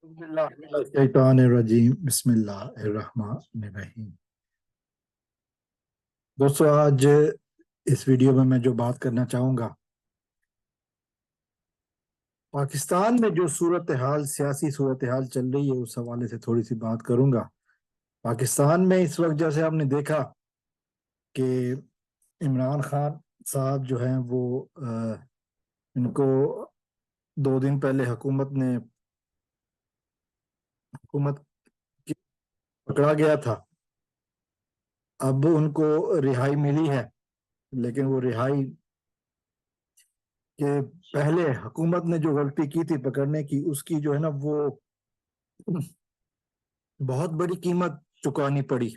बिस्मिल्लाहिर्रहमानिर्रहीम बिस्मिल्लाहिर्रहमानिर्रहीम। दोस्तों, आज इस वीडियो में मैं जो बात करना चाहूँगा, पाकिस्तान में जो सूरत हाल, सियासी सूरत हाल चल रही है, उस हवाले से थोड़ी सी बात करूँगा। पाकिस्तान में इस वक्त जैसे आपने देखा कि इमरान खान साहब जो हैं वो इनको 2 दिन पहले हुकूमत की पकड़ा गया था। अब उनको रिहाई मिली है, लेकिन वो रिहाई के पहले हुकूमत ने जो गलती की थी पकड़ने की, उसकी जो है ना वो बहुत बड़ी कीमत चुकानी पड़ी।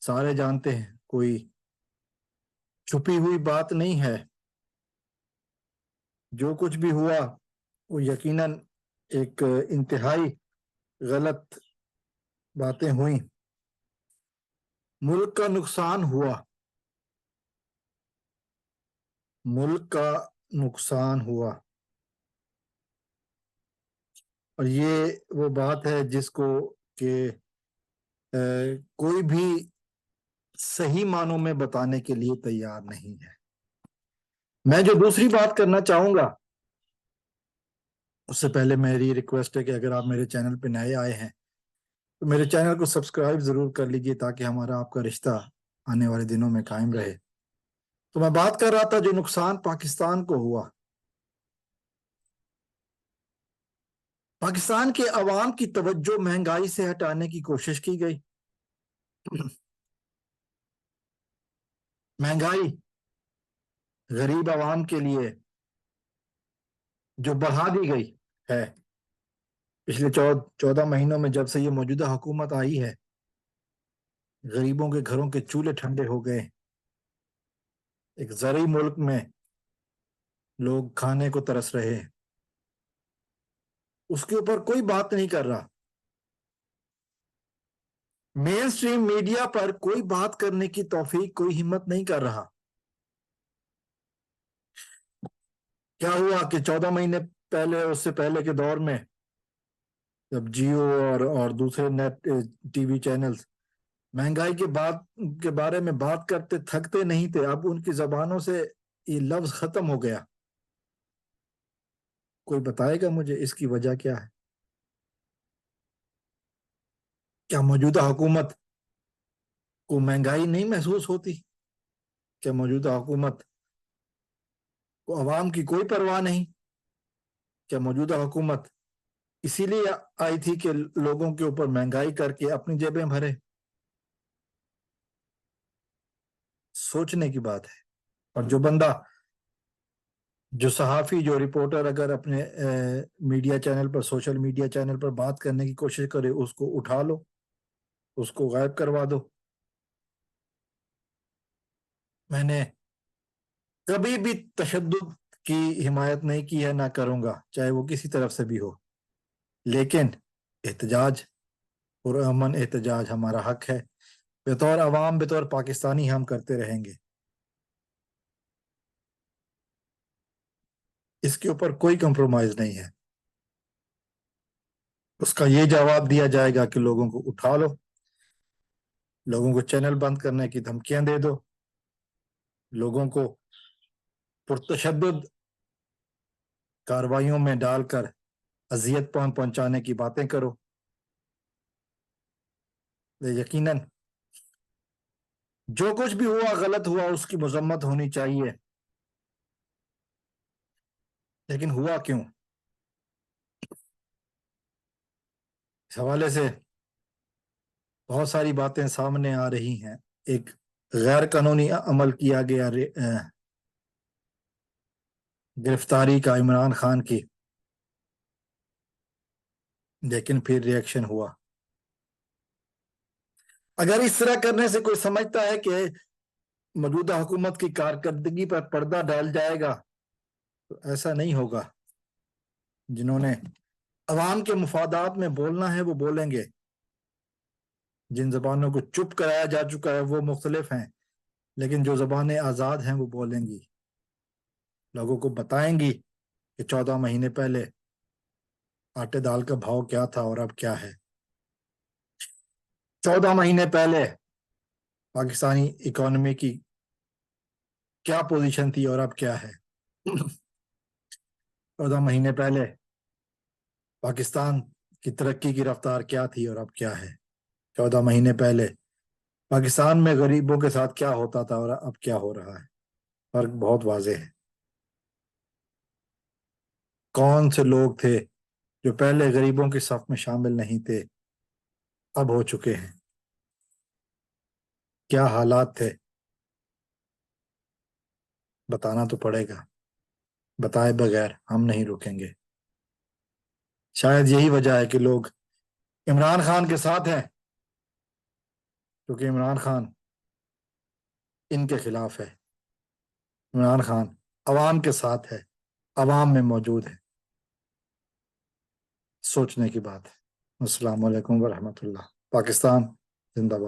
सारे जानते हैं, कोई छुपी हुई बात नहीं है। जो कुछ भी हुआ वो यकीनन एक इंतहाई गलत बातें हुई। मुल्क का नुकसान हुआ, मुल्क का नुकसान हुआ। और ये वो बात है जिसको कि कोई भी सही मानों में बताने के लिए तैयार नहीं है। मैं जो दूसरी बात करना चाहूंगा, उससे पहले मेरी रिक्वेस्ट है कि अगर आप मेरे चैनल पे नए आए हैं तो मेरे चैनल को सब्सक्राइब जरूर कर लीजिए, ताकि हमारा आपका रिश्ता आने वाले दिनों में कायम रहे। तो मैं बात कर रहा था जो नुकसान पाकिस्तान को हुआ। पाकिस्तान के अवाम की तवज्जो महंगाई से हटाने की कोशिश की गई। महंगाई गरीब अवाम के लिए जो बढ़ा दी गई है पिछले 14 महीनों में, जब से ये मौजूदा हुकूमत आई है, गरीबों के घरों के चूल्हे ठंडे हो गए। एक ज़रूरी मुल्क में लोग खाने को तरस रहे हैं, उसके ऊपर कोई बात नहीं कर रहा। मेन स्ट्रीम मीडिया पर कोई बात करने की तौफीक, कोई हिम्मत नहीं कर रहा। क्या हुआ कि 14 महीने पहले, उससे पहले के दौर में, जब जियो और दूसरे नेट टीवी चैनल्स महंगाई के बारे में बात करते थकते नहीं थे, अब उनकी जबानों से ये लफ्ज खत्म हो गया। कोई बताएगा मुझे इसकी वजह क्या है? क्या मौजूदा हुकूमत को महंगाई नहीं महसूस होती? क्या मौजूदा हुकूमत को अवाम की कोई परवाह नहीं? क्या मौजूदा हुकूमत इसीलिए आई थी कि लोगों के ऊपर महंगाई करके अपनी जेबें भरे? सोचने की बात है। और जो सहाफी, जो रिपोर्टर अगर अपने मीडिया चैनल पर, सोशल मीडिया चैनल पर बात करने की कोशिश करे, उसको उठा लो, उसको गायब करवा दो। मैंने कभी भी तशद्दुद की हिमायत नहीं की है, ना करूंगा, चाहे वो किसी तरफ से भी हो। लेकिन एहतजाज और अमन एहतजाज हमारा हक है। बतौर अवाम, बतौर पाकिस्तानी हम करते रहेंगे। इसके ऊपर कोई कंप्रोमाइज नहीं है। उसका ये जवाब दिया जाएगा कि लोगों को उठा लो, लोगों को चैनल बंद करने की धमकियां दे दो, लोगों को पुरतशद्दुद कार्रवाइयों में डालकर अजियत पहुंचाने की बातें करो। यकीनन जो कुछ भी हुआ गलत हुआ, उसकी मजम्मत होनी चाहिए। लेकिन हुआ क्यों? इस हवाले से बहुत सारी बातें सामने आ रही हैं। एक गैर कानूनी अमल किया गया, गिरफ्तारी का इमरान खान की, लेकिन फिर रिएक्शन हुआ। अगर इस तरह करने से कोई समझता है कि मौजूदा हुकूमत की कारकर्दगी पर पर्दा डाल जाएगा, तो ऐसा नहीं होगा। जिन्होंने अवाम के मुफादात में बोलना है वो बोलेंगे, जिन जबानों को चुप कराया जा चुका है वो मुख्तलिफ हैं, लेकिन जो जबानें आज़ाद हैं वो बोलेंगी, लोगों को बताएंगी कि 14 महीने पहले آٹے دال کا بھاؤ کیا تھا اور اب کیا ہے؟ 14 مہینے پہلے پاکستانی اکانومی کی کیا پوزیشن تھی اور اب کیا ہے؟ 14 مہینے پہلے پاکستان کی ترقی کی رفتار کیا تھی اور اب کیا ہے؟ 14 مہینے پہلے پاکستان میں غریبوں کے ساتھ کیا ہوتا تھا اور اب کیا ہو رہا ہے؟ فرق بہت واضح ہے۔ کون سے لوگ تھے جو پہلے غریبوں کی صف میں شامل نہیں تھے، اب ہو چکے ہیں؟ کیا حالات تھے؟ بتانا تو پڑے گا، بتائے بغیر ہم نہیں رکیں گے۔ شاید یہی وجہ ہے کہ لوگ عمران خان کے ساتھ ہیں، کیونکہ عمران خان ان کے خلاف ہے۔ عمران خان عوام کے ساتھ ہے، عوام میں موجود ہے۔ سوچنے کی بات ہے۔ السلام علیکم ورحمۃ اللہ۔ پاکستان زندہ باد۔